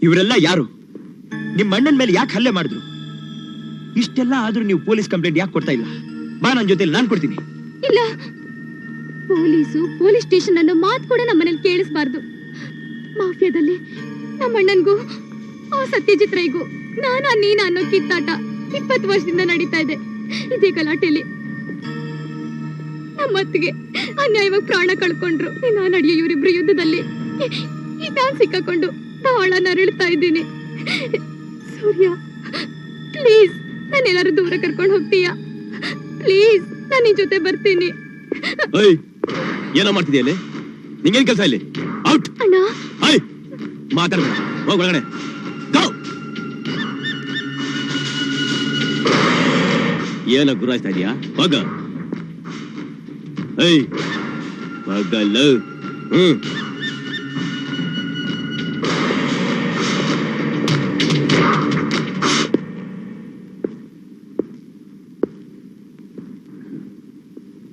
ಇವರೆಲ್ಲ ಯಾರು? ನಿಮ್ಮ ಅಣ್ಣನ ಮೇಲೆ ಯಾಕೆ ಹಲ್ಲೆ ಮಾಡಿದ್ರು? ಇಷ್ಟೆಲ್ಲ ಆದ್ರೂ ನೀವು ಪೊಲೀಸ್ ಕಂಪ್ಲೇಂಟ್ ಯಾಕೆ ಕೊಡ್ತಾ ಇಲ್ಲ? ಬಾ, ನನ್ನ ಜೊತೆ ನಾನು ಕೊಡ್ತೀನಿ. ಇಲ್ಲ, ಪೊಲೀಸ್ ಸ್ಟೇಷನ್ ಅನ್ನೋ ಮಾತು ಕೂಡ ನಮ್ಮನೇಲಿ ಕೇಳಿಸಬಾರ್ದು. ಮಾಫಿಯಾದಲ್ಲಿ ನಮ್ಮ ಅಣ್ಣನ್ಗೂ ಆ ಸತ್ಯಜಿತ್ ರೈಗೂ ನೀನ ಅನ್ನೋ ಕಿತ್ತಾಟ 20 ವರ್ಷದಿಂದ ನಡೀತಾ ಇದೆ. ಇದೇ ಗಲಾಟೆಯಲ್ಲಿ ನಮ್ಮತ್ತಿಗೆ ಅನ್ಯಾಯವಾಗಿ ಪ್ರಾಣ ಕಳ್ಕೊಂಡ್ರು. ನಡೆಯೋ ಇವರಿಬ್ರು ಯುದ್ಧದಲ್ಲಿ ಈ ನಾನ್ ಸಿಕ್ಕಾಕೊಂಡು ತಾಳ ನರಳ್ತಾ ಇದ್ದೀನಿ. ಸೂರ್ಯ, ಪ್ಲೀಸ್ ನಾನೆಲ್ಲಾರು ದೂರ ಕರ್ಕೊಂಡು ಹೋಗ್ತೀಯಾ? ಪ್ಲೀಸ್, ನಾನು ನಿನ್ ಜೊತೆ ಬರ್ತೀನಿ. ಏನೋ ಮಾಡ್ತಿದ್ಯಾ? ನಿಂಗೇನ್ ಕೆಲಸ ಇಲ್ಲಿ? ಔಟ್ ಅಣ್ಣ. ಮಾತಾಡ್ಬೇಡ, ಹೋಗ್ ಒಳಗಡೆ. ಏನ ಗುರಾಯಿಸ್ತಾ ಇದೀಯಾ? ಹೋಗ. ಹೋಗಲ್ಲ.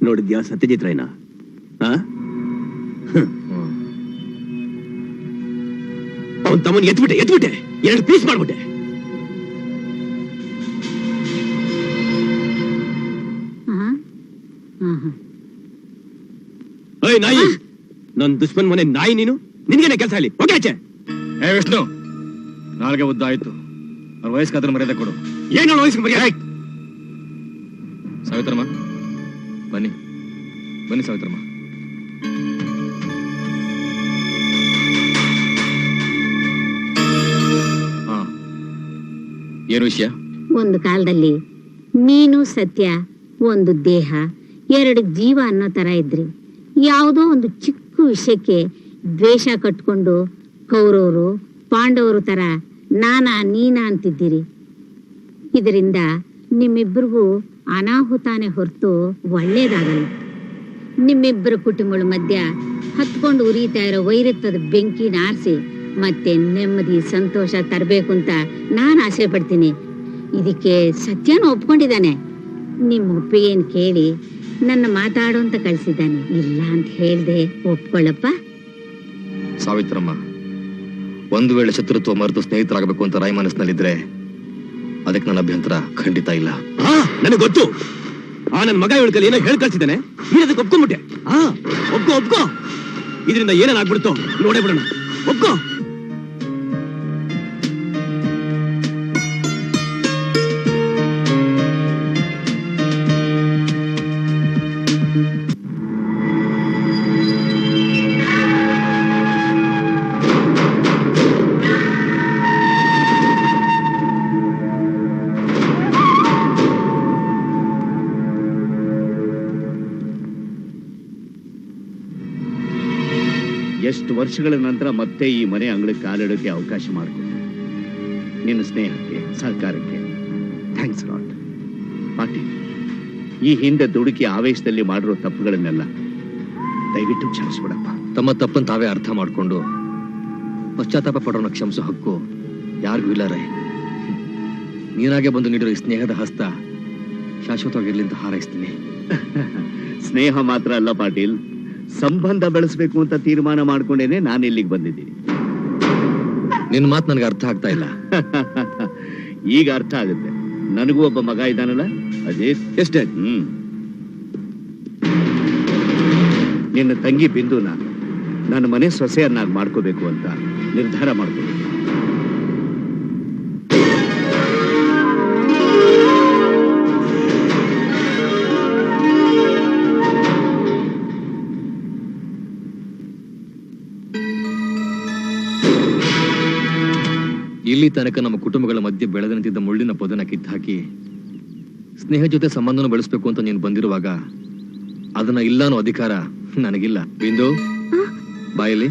ನೋಡಿದ್ಯಾ ಸತ್ಯಜಿತ್ ರೈನ? ಅವನ್ ತಮ್ಮನ್ ಎತ್ಬಿಟ್ಟೆ 2 ಪೀಸ್ ಮಾಡ್ಬಿಟ್ಟೆ. ನಾಯಿ, ನನ್ ದುಶ್ಮನ್ ಮನೆ ನಾಯಿ ನೀನು. ನಿನ್ಗೇನೆ ಕೆಲಸ ಇಲ್ಲಿ? ಹೋಗಿ ಆಚೆ. ವಿಷ್ಣು, ನಾಲ್ಗೆ ಉದ್ದ ಆಯ್ತು. ಅವ್ರ ವಯಸ್ಸಾದ್ರ ಮರ್ಯಾದೆ ಕೊಡು. ಏನು ವಯಸ್ಸಿಗೆ ಮರ್ಯಾದೆ? ಸಾವಿತ್ರಮ್ಮ, ಬನ್ನಿ ಸಾವಿತ್ರಮ್ಮ. ಏನು ವಿಷಯ? ಒಂದು ಕಾಲದಲ್ಲಿ ನೀನು ಸತ್ಯ ಒಂದು ದೇಹ, 2 ಜೀವ ಅನ್ನೋ ತರ ಇದ್ರಿ. ಯಾವುದೋ ಒಂದು ಚಿಕ್ಕ ವಿಷಯಕ್ಕೆ ದ್ವೇಷ ಕಟ್ಕೊಂಡು ಕೌರವರು ಪಾಂಡವರು ತರ ನೀನಾ ಅಂತಿದ್ದೀರಿ. ಇದರಿಂದ ನಿಮ್ಮಿಬ್ಬರಿಗೂ ಅನಾಹುತಾನೆ ಹೊರತು ಒಳ್ಳೇದಾಗಲ್ಲ. ನಿಮ್ಮಿಬ್ಬರ ಕುಟುಂಬಗಳ ಮಧ್ಯ ಹತ್ಕೊಂಡು ಉರಿತಾ ಇರೋ ವೈರತ್ವದ ಬೆಂಕಿನ ಆರಿಸಿ ಮತ್ತೆ ನೆಮ್ಮದಿ ಸಂತೋಷ ತರಬೇಕು ಅಂತ ನಾನು ಆಸೆ ಪಡ್ತೀನಿ. ಇದಕ್ಕೆ ಸತ್ಯನೂ ಒಪ್ಕೊಂಡಿದ್ದಾನೆ. ನಿಮ್ಮ ಒಪ್ಪಿಗೆಯನ್ನು ಕೇಳಿ ನನ್ನ ಮಾತಾಡು ಅಂತ ಕಳಿಸಿದ್ದಾನೆ. ಇಲ್ಲ ಅಂತ ಹೇಳ್ದೆ ಒಪ್ಕೊಳ್ಳಪ್ಪ. ಸಾವಿತ್ರಮ್ಮ, ಒಂದು ವೇಳೆ ಶತ್ರುತ್ವ ಮರೆತು ಸ್ನೇಹಿತರಾಗಬೇಕು ಅಂತ ರಾಯ ಮನಸ್ಸಿನಲ್ಲಿದ್ರೆ ಅದಕ್ಕೆ ನನ್ನ ಅಭ್ಯಂತರ ಖಂಡಿತ ಇಲ್ಲ. ನನಗೆ ಗೊತ್ತು. ನನ್ನ ಮಗ ಇವಳಿಗೆ ಏನೋ ಹೇಳಿ ಕಳ್ಸಿದ್ದಾನೆ. ನೀನದಕ್ಕೆ ಒಪ್ಕೊಂಡ್ಬಿಟ್ಟೆ. ಒಪ್ಕೋ. ಇದರಿಂದ ಏನೇನಾಗ್ಬಿಡ್ತೋ ನೋಡೇ ಬಿಡೋಣ. ಒಪ್ಕೋ. ಎಷ್ಟು ವರ್ಷಗಳ ನಂತರ ಮತ್ತೆ ಈ ಮನೆ ಅಂಗಳಕ್ಕೆ ಕಾಲಿಡೋಕೆ ಅವಕಾಶ ಮಾಡಿಕೊಟ್ಟೆ. ನಿನ್ನ ಸ್ನೇಹಕ್ಕೆ, ಸಹಕಾರಕ್ಕೆ ಥ್ಯಾಂಕ್ಸ್ ಲಾಟ್. ಪಾಟೀಲ್, ಈ ಹಿಂದೆ ದುಡುಕಿ ಆವೇಶದಲ್ಲಿ ಮಾಡಿರೋ ತಪ್ಪುಗಳನ್ನೆಲ್ಲ ದಯವಿಟ್ಟು ಕ್ಷಮಿಸ್ಬಿಡಪ್ಪ. ತಮ್ಮ ತಪ್ಪನ್ನು ತಾವೇ ಅರ್ಥ ಮಾಡಿಕೊಂಡು ಪಶ್ಚಾತ್ತಾಪ ಪಡೋಣ ಕ್ಷಮಿಸೋ ಹಕ್ಕು ಯಾರಿಗೂ ಇಲ್ಲ ರೈ. ನೀನಾಗೆ ಬಂದು ನೀಡಿರೋ ಈ ಸ್ನೇಹದ ಹಸ್ತ ಶಾಶ್ವತವಾಗಿರ್ಲಿ ಅಂತ ಹಾರೈಸ್ತೀನಿ. ಸ್ನೇಹ ಮಾತ್ರ ಅಲ್ಲ ಪಾಟೀಲ್, ಸಂಬಂಧ ಬೆಳೆಸಬೇಕು ಅಂತ ತೀರ್ಮಾನ ಮಾಡ್ಕೊಂಡೇನೆ ನಾನು ಇಲ್ಲಿಗೆ ಬಂದಿದ್ದೀನಿ. ನಿನ್ನ ಮಾತು ನನಗೆ ಅರ್ಥ ಆಗ್ತಾ ಇಲ್ಲ. ಈಗ ಅರ್ಥ ಆಗುತ್ತೆ. ನನಗೂ ಒಬ್ಬ ಮಗ ಇದ್ದಾನಲ್ಲ, ಅದೇ ಎಷ್ಟೇ. ನಿನ್ನ ತಂಗಿ ಬಿಂದುನ ನನ್ನ ಮನೆ ಸೊಸೆಯನ್ನಾಗಿ ಮಾಡ್ಕೋಬೇಕು ಅಂತ ನಿರ್ಧಾರ ಮಾಡ್ಕೊಂಡು ಇಲ್ಲಿ ತನಕ ನಮ್ಮ ಕುಟುಂಬಗಳ ಮಧ್ಯೆ ಬೆಳೆದ ನಿಂತಿದ್ದ ಮುಳ್ಳಿನ ಪೊದನ ಕಿತ್ತಾಕಿ ಸ್ನೇಹ ಜೊತೆ ಸಂಬಂಧನ ಬೆಳೆಸಬೇಕು ಅಂತ ನೀನು ಬಂದಿರುವಾಗ ಅದನ್ನ ಇಲ್ಲ ಅನ್ನೋ ಅಧಿಕಾರ ನನಗಿಲ್ಲ. ಬಿಂದು, ಬಾಯಲ್ಲಿ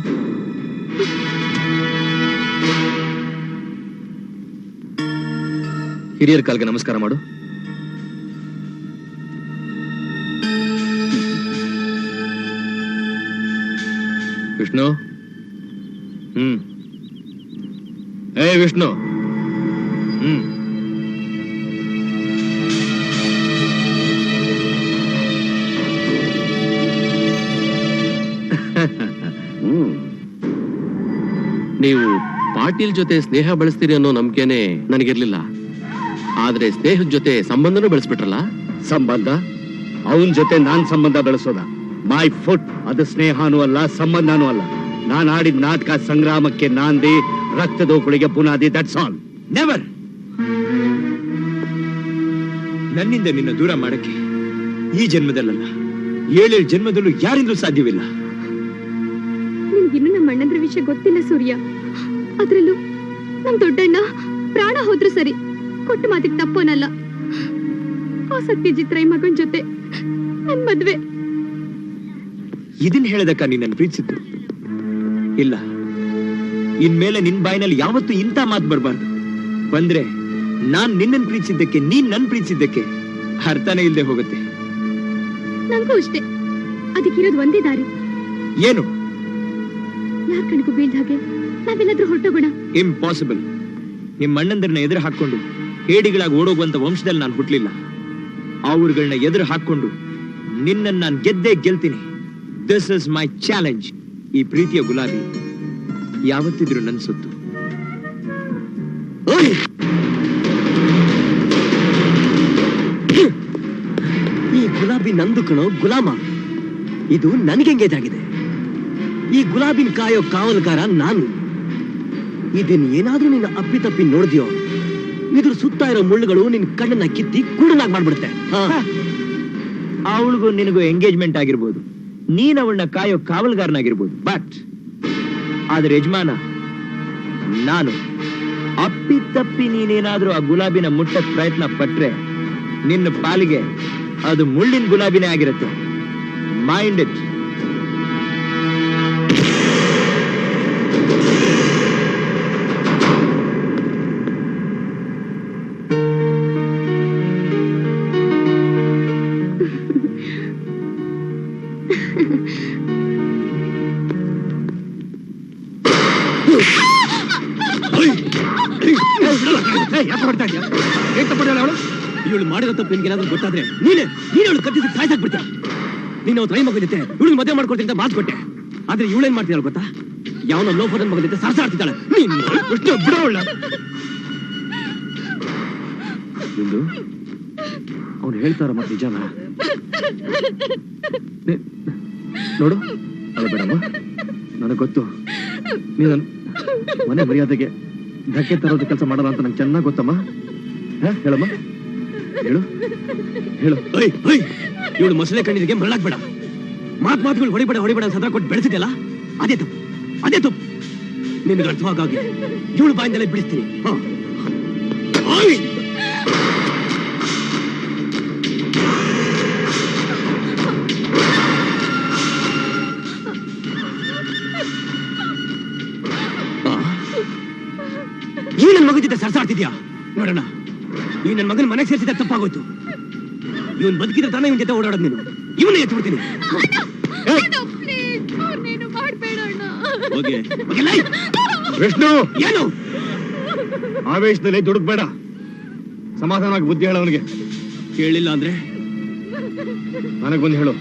ಹಿರಿಯರ ಕಾಲ್ಗೆ ನಮಸ್ಕಾರ ಮಾಡು. ವಿಷ್ಣು, ವಿಷ್ಣು, ನೀವು ಪಾಟೀಲ್ ಜೊತೆ ಸ್ನೇಹ ಬೆಳೆಸ್ತೀರಿ ಅನ್ನೋ ನಂಬಿಕೆನೆ ನನಗಿರ್ಲಿಲ್ಲ. ಆದ್ರೆ ಸ್ನೇಹದ ಜೊತೆ ಸಂಬಂಧನೂ ಬೆಳೆಸ್ಬಿಟ್ರಲ್ಲ. ಸಂಬಂಧ? ಅವನ ಜೊತೆ ನಾನ್ ಸಂಬಂಧ ಬೆಳೆಸೋದ? My foot. ಅದು ಸ್ನೇಹನೂ ಅಲ್ಲ, ಸಂಬಂಧನೂ ಅಲ್ಲ. ನಾನ್ ಆಡಿದ ನಾಟಕ ಸಂಗ್ರಾಮಕ್ಕೆ ನಾಂದಿ, ರಕ್ತದೋಕುಳಿಗೆ ಬುನಾದಿ. That's all. ನೆವರ್. ನನ್ನಿಂದ ನಿನ್ನ ದೂರ ಮಾಡಕ್ಕೆ ಈ ಜನ್ಮದಲ್ಲಲ್ಲ, 7 ಜನ್ಮದಲ್ಲೂ ಯಾರಿಂದಲೂ ಸಾಧ್ಯವಿಲ್ಲ. ನಿಮ್ಗಿನ್ನು ನಮ್ಮ ಅಣ್ಣಂದ್ರ ವಿಷಯ ಗೊತ್ತಿಲ್ಲ ಸೂರ್ಯ. ಅದ್ರಲ್ಲೂ ನಮ್ ದೊಡ್ಡಣ್ಣ ಪ್ರಾಣ ಹೋದ್ರು ಸರಿ, ಕೊಟ್ಟು ಮಾತಿಗೆ ತಪ್ಪೋನಲ್ಲ. ಆ ಸತ್ಯಜಿತ್ ರೈ ಮಗನ್ ಜೊತೆ ನನ್ ಮದ್ವೆ. ಇದನ್ ಹೇಳದಕ್ಕ ನಿನ್ನನ್ನು ಪ್ರೀತಿಸಿದ್ದು ಇಲ್ಲ. ಇನ್ಮೇಲೆ ನಿನ್ ಬಾಯಿನಲ್ಲಿ ಯಾವತ್ತೂ ಇಂಥ ಮಾತು ಬರಬಾರ್ದು. ಬಂದ್ರೆ ನಾನ್ ನಿನ್ನನ್ನು ಪ್ರೀತಿಸಿದ್ದಕ್ಕೆ, ನೀನ್ ನನ್ ಪ್ರೀತಿಸಿದ್ದಕ್ಕೆ ಅರ್ಥನೇ ಇಲ್ಲದೆ ಹೋಗುತ್ತೆ. ನಂಗೂ ಅಷ್ಟೇ. ಅದಕ್ಕಿರೋದು ಒಂದೇ ದಾರಿ. ಏನು? ಯಾರ್ ಕಣ್ಗೂ ಬೀಳ್ದ ಹಾಗೆ ನಾವೆಲ್ಲಾದ್ರೂ ಹೊರಟೋಗೋಣ. ಇಂಪಾಸಿಬಲ್. ನಿಮ್ ಅಣ್ಣಂದರನ್ನ ಎದುರು ಹಾಕೊಂಡು ಹೇಡಿಗಳಾಗಿ ಓಡೋಗುವಂತ ವಂಶದಲ್ಲಿ ನಾನು ಹುಟ್ಲಿಲ್ಲ. ಅವ್ರುಗಳನ್ನ ಎದುರು ಹಾಕೊಂಡು ನಿನ್ನನ್ನು ನಾನು ಗೆದ್ದೇ ಗೆಲ್ತೀನಿ. This is my challenge. ಈ ಪ್ರೀತಿಯ ಗುಲಾಬಿ ಯಾವತ್ತಿದ್ರು ನನ್ನ ಸೊತ್ತು. ಈ ಗುಲಾಬಿ ನಂದು ಕಣೋ ಗುಲಾಮ. ಇದು ನನಗೆ ಎಂಗೇಜ್ ಆಗಿದೆ. ಈ ಗುಲಾಬಿನ ಕಾಯೋ ಕಾವಲುಗಾರ ನಾನು. ಇದನ್ ಏನಾದ್ರೂ ನಿನ್ನ ಅಪ್ಪಿತಪ್ಪಿ ನೋಡಿದ್ಯೋ, ಇದ್ರ ಸುತ್ತ ಇರೋ ಮುಳ್ಳುಗಳು ನಿನ್ ಕಣ್ಣನ್ನ ಕಿತ್ತಿ ಕೂಡಲಾಗಿ ಮಾಡ್ಬಿಡುತ್ತೆ. ಅವಳಿಗೂ ನಿನಗೂ ಎಂಗೇಜ್ಮೆಂಟ್ ಆಗಿರ್ಬೋದು, ನೀನ್ ಅವಳನ್ನ ಕಾಯೋ ಕಾವಲುಗಾರನಾಗಿರ್ಬೋದು, ಬಟ್ ಆದ್ರೆ ಯಜಮಾನ ನಾನು. ಅಪ್ಪಿತಪ್ಪಿ ನೀನೇನಾದ್ರೂ ಆ ಗುಲಾಬಿನ ಮುಟ್ಟಕ್ ಪ್ರಯತ್ನ ಪಟ್ರೆ ನಿನ್ನ ಪಾಲಿಗೆ ಅದು ಮುಳ್ಳಿನ ಗುಲಾಬಿನೇ ಆಗಿರುತ್ತೆ. Mind it. ಇವಳು ಮಾಡಿರೋ ತಪ್ಪು ನಿನ್ಗೇನಾದ್ರೂ ಗೊತ್ತಾದ್ರೆ ನೀನೇ ಅವಳು ಕತ್ತಿಸಿ ಸಾಯ್ಸಾಕ್ಬಿಡ್ತೀಯ. ನೀನು ಅವತ್ತು ರೈ ಮಗ ಜೊತೆ ಇವಳು ಮದುವೆ ಮಾಡ್ಕೊಡ್ತೀನಿ ಅಂತ ಮಾತು ಕೊಟ್ಟೆ. ಆದ್ರೆ ಇವಳೇನ್ ಮಾಡ್ತಿದ್ದಾಳೆ ಗೊತ್ತಾ? ಯಾವನ ಲೋಫರ್ ಮಗ ಜೊತೆ ಸರ್ಸಾಡ್ತಿದ್ದಾಳೆ. ಬಿಡೋಳ. ಅವ್ನು ಹೇಳ್ತಾರ ಮತ್ತೆ ನಿಜಾನ ನೋಡು. ಅದೇ ಬೇಡಮ್ಮ, ನನಗೆ ಗೊತ್ತು ನೀನು ಮನೆ ಮರ್ಯಾದೆಗೆ ಧಕ್ಕೆ ತರೋದು ಕೆಲಸ ಮಾಡಲ್ಲ ಅಂತ ನಂಗೆ ಚೆನ್ನಾಗಿ ಗೊತ್ತಮ್ಮ. ಹೇಳಮ್ಮ, ಹೇಳು ಹೇಳು. ಇವಳು ಮೊಸಳೆ ಕಣ್ಣಿಗೆ ಮರಳಾಗ್ಬೇಡ. ಮಾತುಗಳು ಹೊಡಿಬೇಡ ಸದಾ ಕೊಟ್ಟು ಬೆಳೆಸಿದೆಯಲ್ಲ, ಅದೇ ತಪ್ಪು. ನಿನ್ಗೆ ಅರ್ಥವಾಗಿ ಇವಳು ಬಾಯಿಂದಲೇ ಬಿಡಿಸ್ತೀನಿ. ಈ ನನ್ನ ಮಗನ ಜೊತೆ ಸರ್ಸಾಡ್ತಿದ್ಯಾ? ನೋಡೋಣ, ಈ ನನ್ನ ಮಗನ ಮನೆಗೆ ಸೇರಿಸಿದ ತಪ್ಪಾಗೋಯ್ತು. ಇವನ್ ಬದುಕಿದ್ರೆ ತಾನೇ ಇವನ್ ಜೊತೆ ಓಡಾಡೋದು. ನೀನು ಇವನ್ನ ಎತ್ತು ಬಿಡ್ತೀನಿ. ವಿಷ್ಣು, ಏನು ಆವೇಶದಲ್ಲಿ ದುಡುಕ್ಬೇಡ. ಸಮಾಧಾನವಾಗಿ ಬುದ್ಧಿ ಹೇಳ ಅವನಿಗೆ. ಕೇಳಿಲ್ಲ ಅಂದ್ರೆ ನನಗ್ ಬಂದು ಹೇಳು.